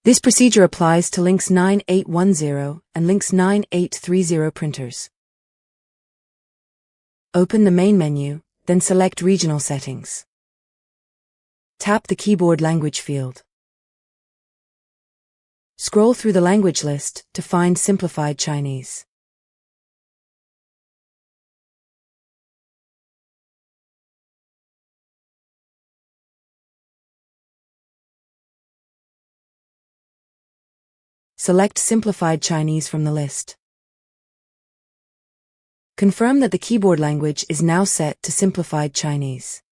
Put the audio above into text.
This procedure applies to LINX 9810 and LINX 9830 printers. Open the main menu, then select Regional Settings. Tap the Keyboard Language field. Scroll through the language list to find Simplified Chinese. Select Simplified Chinese from the list. Confirm that the keyboard language is now set to Simplified Chinese.